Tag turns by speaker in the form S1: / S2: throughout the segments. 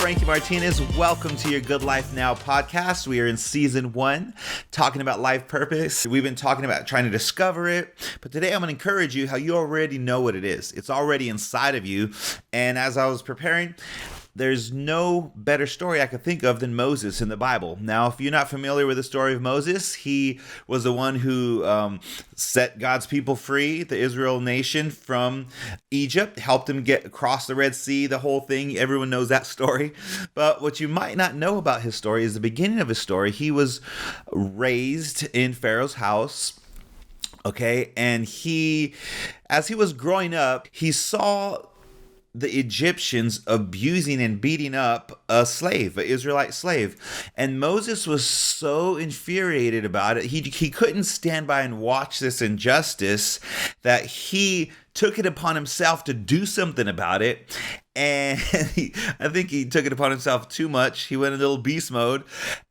S1: Frankie Martinez. Welcome to your Good Life Now podcast. We are in season 1, talking about life purpose. We've been talking about trying to discover it, but today I'm going to encourage you how you already know what it is. It's already inside of you. And as I was preparing, there's no better story I could think of than Moses in the Bible. Now, if you're not familiar with the story of Moses, he was the one who set God's people free, the Israel nation, from Egypt, helped them get across the Red Sea, the whole thing. Everyone knows that story. But what you might not know about his story is the beginning of his story. He was raised in Pharaoh's house. Okay, and as he was growing up, he saw the Egyptians abusing and beating up a slave, an Israelite slave. And Moses was so infuriated about it. He couldn't stand by and watch this injustice that he took it upon himself to do something about it. And I think he took it upon himself too much. He went in a little beast mode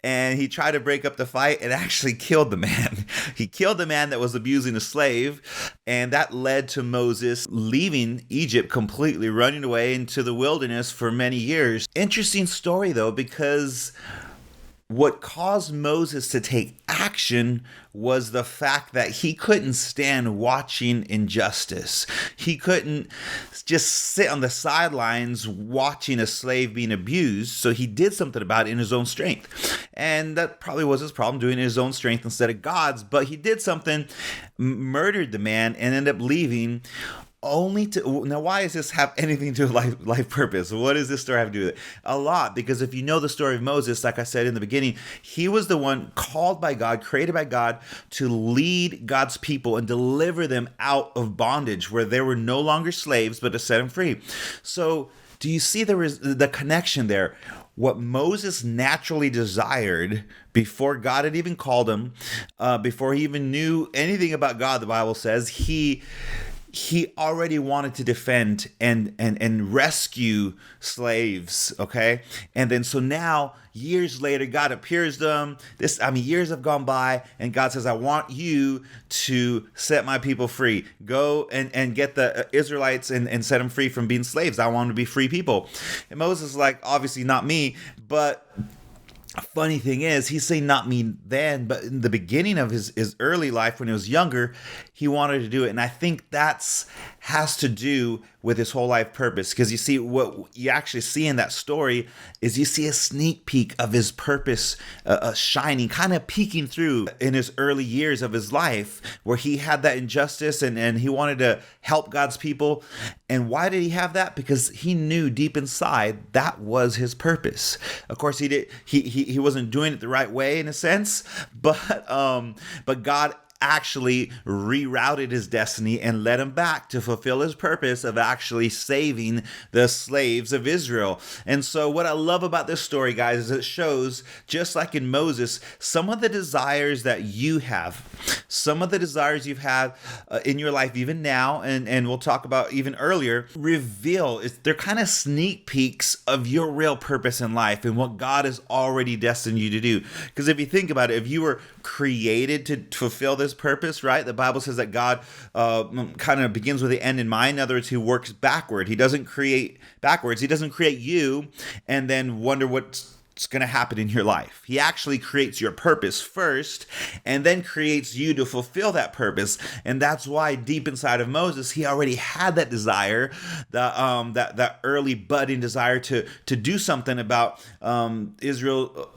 S1: and he tried to break up the fight and actually killed the man. He killed the man that was abusing a slave. And that led to Moses leaving Egypt completely, running away into the wilderness for many years. Interesting story, though, because what caused Moses to take action was the fact that he couldn't stand watching injustice. He couldn't just sit on the sidelines watching a slave being abused, so he did something about it in his own strength. And that probably was his problem, doing it in his own strength instead of God's, but he did something, murdered the man, and ended up leaving. Now, why does this have anything to do with life purpose? What does this story have to do with it? A lot, because if you know the story of Moses, like I said in the beginning, he was the one called by God, created by God, to lead God's people and deliver them out of bondage where they were no longer slaves, but to set them free. So do you see the connection there? What Moses naturally desired before God had even called him, before he even knew anything about God, the Bible says, he already wanted to defend and rescue slaves, okay? And then so now, years later, God appears to them. Years have gone by, and God says, I want you to set my people free. Go and get the Israelites and set them free from being slaves. I want them to be free people. And Moses is like, obviously not me, but funny thing is, he's saying not me then, but in the beginning of his early life when he was younger, he wanted to do it. And I think has to do with his whole life purpose. Because you see, what you actually see in that story is you see a sneak peek of his purpose shining, kind of peeking through in his early years of his life, where he had that injustice and he wanted to help God's people. And why did he have that? Because he knew deep inside that was his purpose. Of course, he wasn't doing it the right way in a sense, but God actually rerouted his destiny and led him back to fulfill his purpose of actually saving the slaves of Israel. And so what I love about this story, guys, is it shows, just like in Moses, some of the desires that you have, some of the desires you've had in your life, even now, and we'll talk about even earlier, they're kind of sneak peeks of your real purpose in life and what God has already destined you to do. Because if you think about it, if you were created to fulfill this purpose, right? The Bible says that God kind of begins with the end in mind. In other words, he works backward. He doesn't create backwards. He doesn't create you and then wonder what's going to happen in your life. He actually creates your purpose first and then creates you to fulfill that purpose. And that's why deep inside of Moses, he already had that desire, that early budding desire to do something about Israel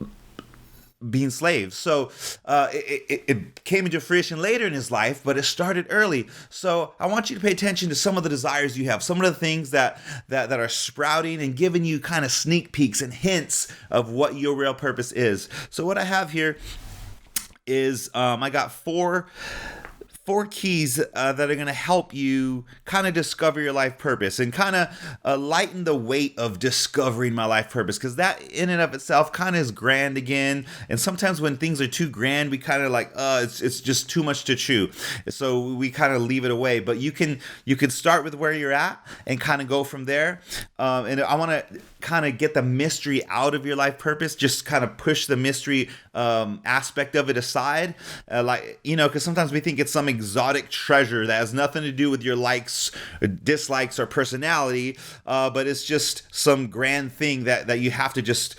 S1: being slaves. So it came into fruition later in his life, but it started early. So I want you to pay attention to some of the desires you have, some of the things that are sprouting and giving you kind of sneak peeks and hints of what your real purpose is. So what I have here is I got four keys that are going to help you kind of discover your life purpose and kind of lighten the weight of discovering my life purpose, because that in and of itself kind of is grand again. And sometimes when things are too grand, we kind of like, it's just too much to chew. So we kind of leave it away. But you can start with where you're at and kind of go from there. And I want to kind of get the mystery out of your life purpose, just kind of push the mystery aspect of it aside. Because sometimes we think it's some exotic treasure that has nothing to do with your likes, or dislikes, or personality, but it's just some grand thing that you have to just,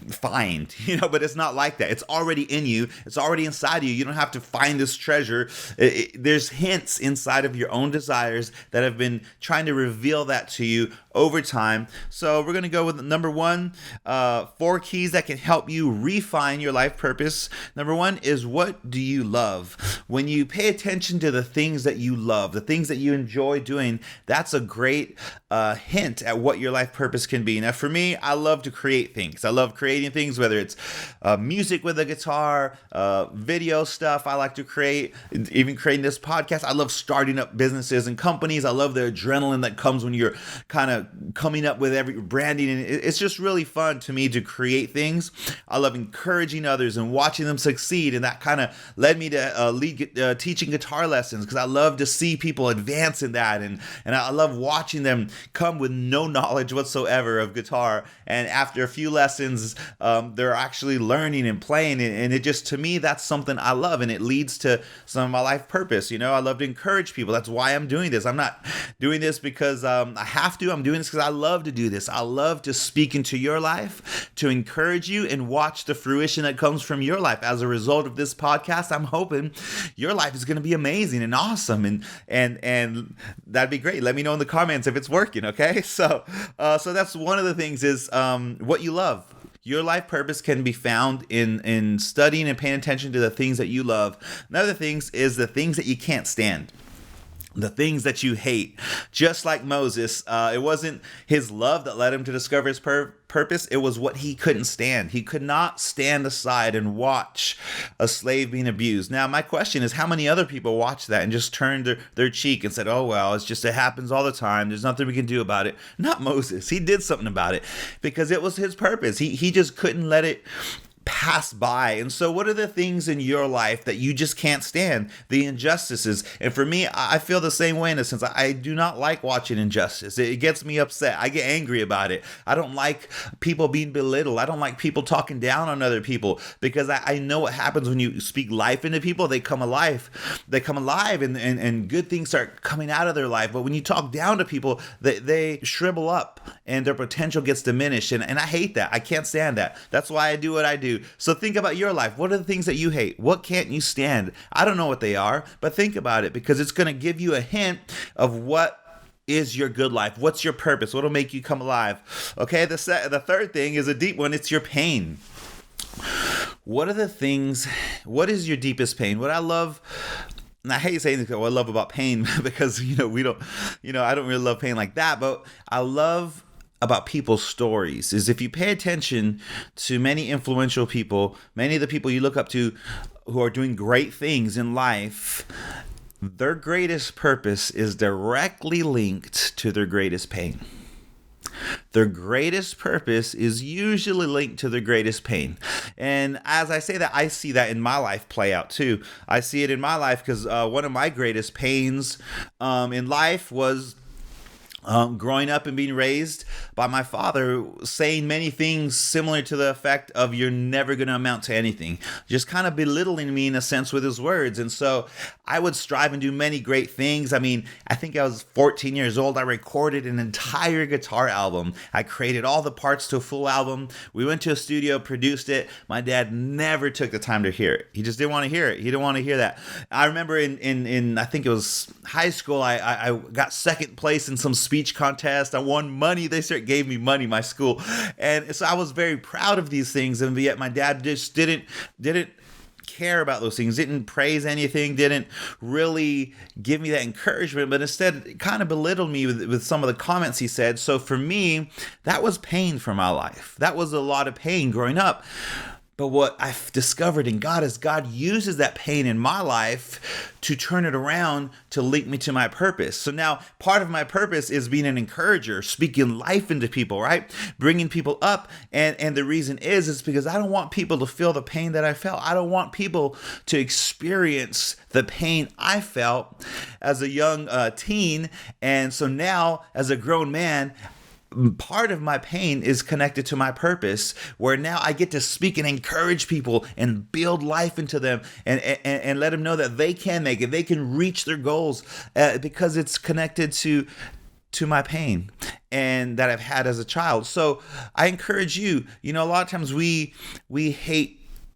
S1: find, but it's not like that. It's already in you. It's already inside of you. You don't have to find this treasure. There's hints inside of your own desires that have been trying to reveal that to you over time. So we're going to go with number one, 4 keys that can help you refine your life purpose. Number one is, what do you love? When you pay attention to the things that you love, the things that you enjoy doing, that's a great hint at what your life purpose can be. Now, for me, I love to create things. I love creating things, whether it's music with a guitar, video stuff I like to create, even creating this podcast. I love starting up businesses and companies. I love the adrenaline that comes when you're kind of coming up with every branding, and it's just really fun to me to create things. I love encouraging others and watching them succeed, and that kind of led me to teaching guitar lessons, because I love to see people advance in that, and I love watching them come with no knowledge whatsoever of guitar, and after a few lessons they're actually learning and playing, and it just, to me, that's something I love, and it leads to some of my life purpose. I love to encourage people. That's why I'm doing this. I'm not doing this because I have to. I'm doing this because I love to do this. I love to speak into your life, to encourage you, and watch the fruition that comes from your life as a result of this podcast. I'm hoping your life is going to be amazing and awesome, and that'd be great. Let me know in the comments if it's working. Okay, so that's one of the things is what you love. Your life purpose can be found in studying and paying attention to the things that you love. Another thing is the things that you can't stand. The things that you hate. Just like Moses, it wasn't his love that led him to discover his purpose. It was what he couldn't stand. He could not stand aside and watch a slave being abused. Now, my question is, how many other people watched that and just turned their cheek and said, oh, well, it happens all the time. There's nothing we can do about it. Not Moses. He did something about it because it was his purpose. He just couldn't let it pass by. And so what are the things in your life that you just can't stand? The injustices. And for me, I feel the same way in a sense. I do not like watching injustice. It gets me upset. I get angry about it. I don't like people being belittled. I don't like people talking down on other people, because I know what happens when you speak life into people. They come alive. And good things start coming out of their life. But when you talk down to people, they shrivel up and their potential gets diminished. And I hate that. I can't stand that. That's why I do what I do. So think about your life. What are the things that you hate? What can't you stand? I don't know what they are, but think about it, because it's going to give you a hint of what is your good life. What's your purpose? What'll make you come alive? Okay, the third thing is a deep one. It's your pain. What is your deepest pain? What I love, and I hate saying this, what I love about pain, because, I don't really love pain like that, but I love about people's stories is if you pay attention to many influential people, many of the people you look up to who are doing great things in life, their greatest purpose is directly linked to their greatest pain. Their greatest purpose is usually linked to their greatest pain. And as I say that, I see that in my life play out too. I see it in my life because one of my greatest pains in life was growing up and being raised by my father, saying many things similar to the effect of, you're never going to amount to anything, just kind of belittling me in a sense with his words. And so I would strive and do many great things. I mean, I think I was 14 years old. I recorded an entire guitar album. I created all the parts to a full album. We went to a studio, produced it. My dad never took the time to hear it. He just didn't want to hear it. He didn't want to hear that. I remember in I think it was high school, I got second place in some speech contest. I won money. They gave me money, my school. And so I was very proud of these things. And yet my dad just didn't care about those things, didn't praise anything, didn't really give me that encouragement, but instead kind of belittled me with some of the comments he said. So for me, that was pain for my life. That was a lot of pain growing up. But what I've discovered in God is God uses that pain in my life to turn it around to link me to my purpose. So now part of my purpose is being an encourager, speaking life into people, right? Bringing people up. And the reason is because I don't want people to feel the pain that I felt. I don't want people to experience the pain I felt as a young teen. And so now as a grown man, part of my pain is connected to my purpose, where now I get to speak and encourage people and build life into them, and let them know that they can make it, they can reach their goals, because it's connected to my pain and that I've had as a child. So I encourage you, a lot of times we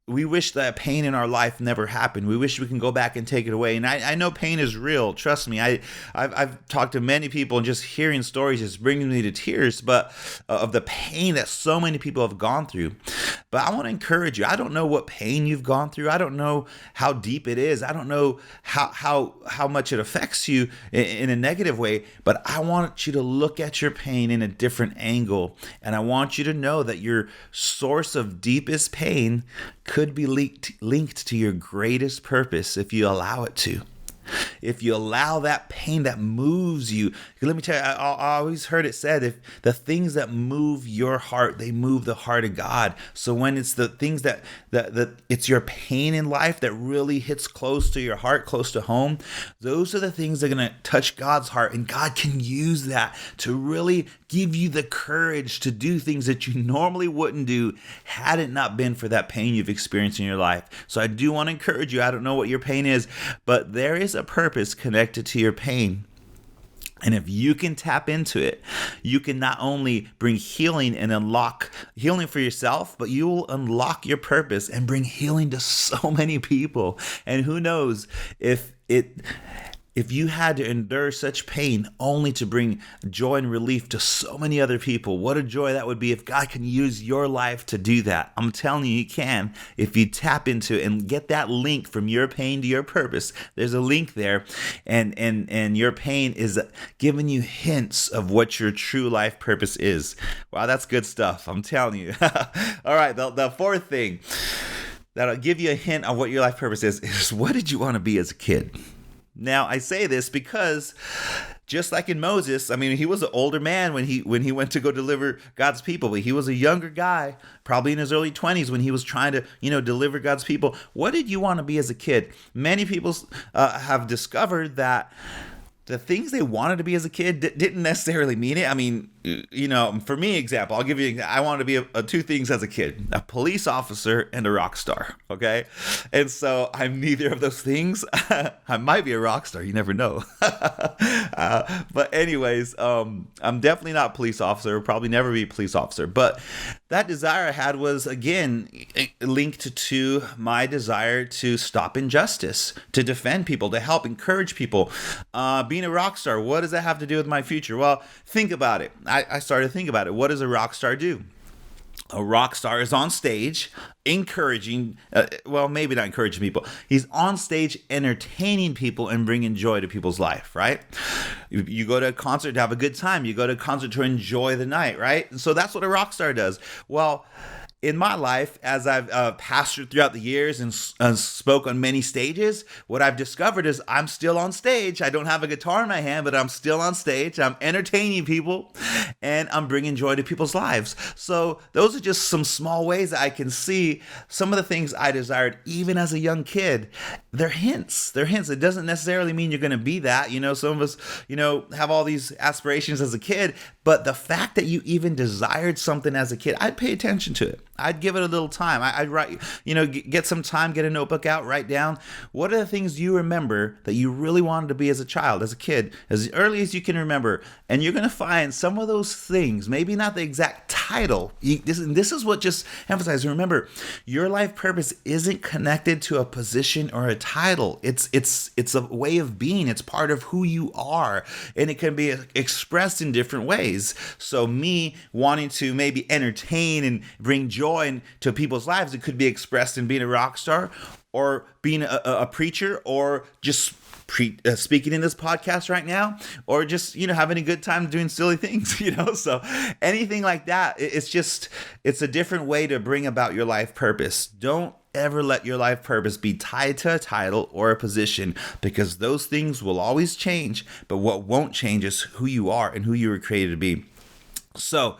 S1: wish that pain in our life never happened. We wish we can go back and take it away. And I know pain is real. Trust me. I've talked to many people, and just hearing stories is bringing me to tears, but of the pain that so many people have gone through. But I want to encourage you. I don't know what pain you've gone through. I don't know how deep it is. I don't know how much it affects you in a negative way, but I want you to look at your pain in a different angle. And I want you to know that your source of deepest pain could be linked to your greatest purpose if you allow it to. If you allow that pain that moves you, let me tell you, I always heard it said, if the things that move your heart, they move the heart of God. So when it's the things that it's your pain in life that really hits close to your heart, close to home, those are the things that are going to touch God's heart. And God can use that to really give you the courage to do things that you normally wouldn't do had it not been for that pain you've experienced in your life. So I do want to encourage you. I don't know what your pain is, but there is a purpose connected to your pain. And if you can tap into it, you can not only bring healing and unlock healing for yourself, but you will unlock your purpose and bring healing to so many people. And who knows, if you had to endure such pain only to bring joy and relief to so many other people, what a joy that would be if God can use your life to do that. I'm telling you, He can. If you tap into it and get that link from your pain to your purpose, there's a link there, and your pain is giving you hints of what your true life purpose is. Wow, that's good stuff. I'm telling you. All right, the fourth thing that'll give you a hint of what your life purpose is what did you want to be as a kid? Now, I say this because just like in Moses, I mean, he was an older man when he went to go deliver God's people, but he was a younger guy, probably in his early 20s when he was trying to, deliver God's people. What did you want to be as a kid? Many people have discovered that the things they wanted to be as a kid didn't necessarily mean it. I mean, for me, example, I'll give you, I wanted to be two things as a kid, a police officer and a rock star. Okay. And so I'm neither of those things. I might be a rock star. You never know. But anyways, I'm definitely not a police officer. I'll probably never be a police officer. But that desire I had was, again, linked to my desire to stop injustice, to defend people, to help encourage people. Being a rock star, what does that have to do with my future? Well, think about it. I started to think about it. What does a rock star do? A rock star is on stage encouraging, maybe not encouraging people. He's on stage entertaining people and bringing joy to people's life, right? You go to a concert to have a good time. You go to a concert to enjoy the night, right? So that's what a rock star does. Well, in my life, as I've pastored throughout the years and spoke on many stages, what I've discovered is I'm still on stage. I don't have a guitar in my hand, but I'm still on stage. I'm entertaining people and I'm bringing joy to people's lives. So those are just some small ways that I can see some of the things I desired even as a young kid. They're hints. It doesn't necessarily mean you're going to be that. Some of us, have all these aspirations as a kid, but the fact that you even desired something as a kid, I'd pay attention to it. I'd give it a little time. I'd write, get some time, get a notebook out, write down what are the things you remember that you really wanted to be as a child, as a kid, as early as you can remember. And you're going to find some of those things, maybe not the exact title. This is what just emphasizes. Remember, your life purpose isn't connected to a position or a title. It's a way of being. It's part of who you are, and it can be expressed in different ways. So me wanting to maybe entertain and bring joy to people's lives, it could be expressed in being a rock star or being a preacher or just speaking in this podcast right now, or just, having a good time doing silly things, so anything like that. It's a different way to bring about your life purpose. Don't ever let your life purpose be tied to a title or a position, because those things will always change, but what won't change is who you are and who you were created to be. So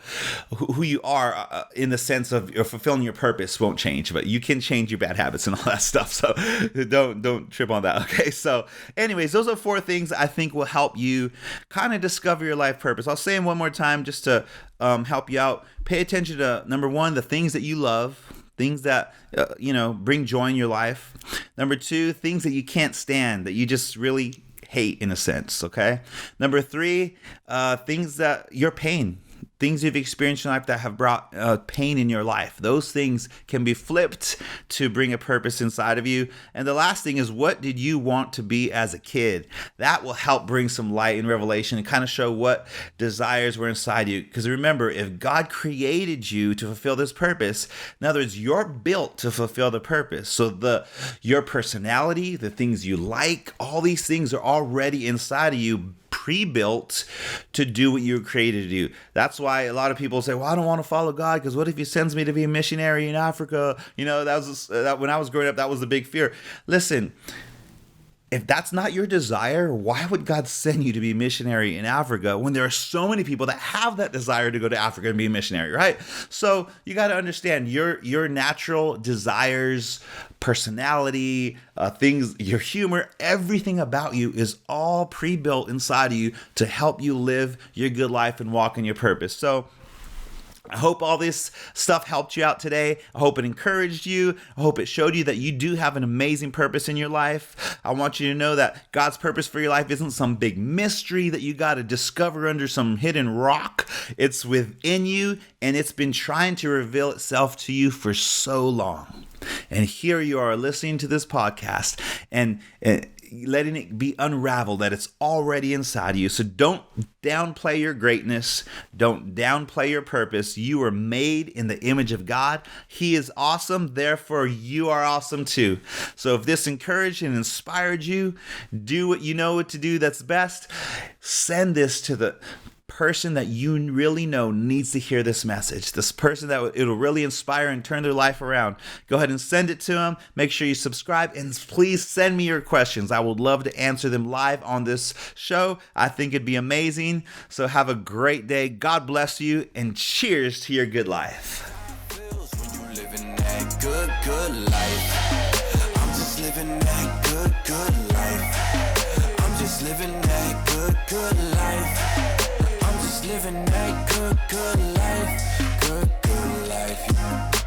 S1: who you are in the sense of you're fulfilling your purpose won't change, but you can change your bad habits and all that stuff. So don't trip on that. Okay. So anyways, those are 4 things I think will help you kind of discover your life purpose. I'll say them one more time just to help you out. Pay attention to, number 1, the things that you love. Things that, bring joy in your life. Number 2, things that you can't stand, that you just really hate in a sense. Okay. Number 3, things that your pain. Things you've experienced in life that have brought pain in your life. Those things can be flipped to bring a purpose inside of you. And the last thing is, what did you want to be as a kid? That will help bring some light and revelation and kind of show what desires were inside you. Because remember, if God created you to fulfill this purpose, in other words, you're built to fulfill the purpose. So your personality, the things you like, all these things are already inside of you, pre-built to do what you were created to do. That's why a lot of people say, well, I don't want to follow God because what if he sends me to be a missionary in Africa? When I was growing up, that was the big fear. Listen, if that's not your desire, why would God send you to be a missionary in Africa when there are so many people that have that desire to go to Africa and be a missionary, right? So you got to understand your natural desires, personality, things, your humor, everything about you is all pre-built inside of you to help you live your good life and walk in your purpose. So I hope all this stuff helped you out today. I hope it encouraged you. I hope it showed you that you do have an amazing purpose in your life. I want you to know that God's purpose for your life isn't some big mystery that you got to discover under some hidden rock. It's within you, and it's been trying to reveal itself to you for so long. And here you are listening to this podcast and letting it be unraveled, that it's already inside of you. So don't downplay your greatness. Don't downplay your purpose. You are made in the image of God. He is awesome. Therefore, you are awesome too. So if this encouraged and inspired you, do what you know what to do that's best. Send this to the person that you really know needs to hear this message, this person that it'll really inspire and turn their life around. Go ahead and send it to them. Make sure you subscribe, and please send me your questions. I would love to answer them live on this show. I think it'd be amazing. So have a great day. God bless you, and cheers to your good life. Good life. I'm just living that good life. I'm just living that good life. Living that good life, good life.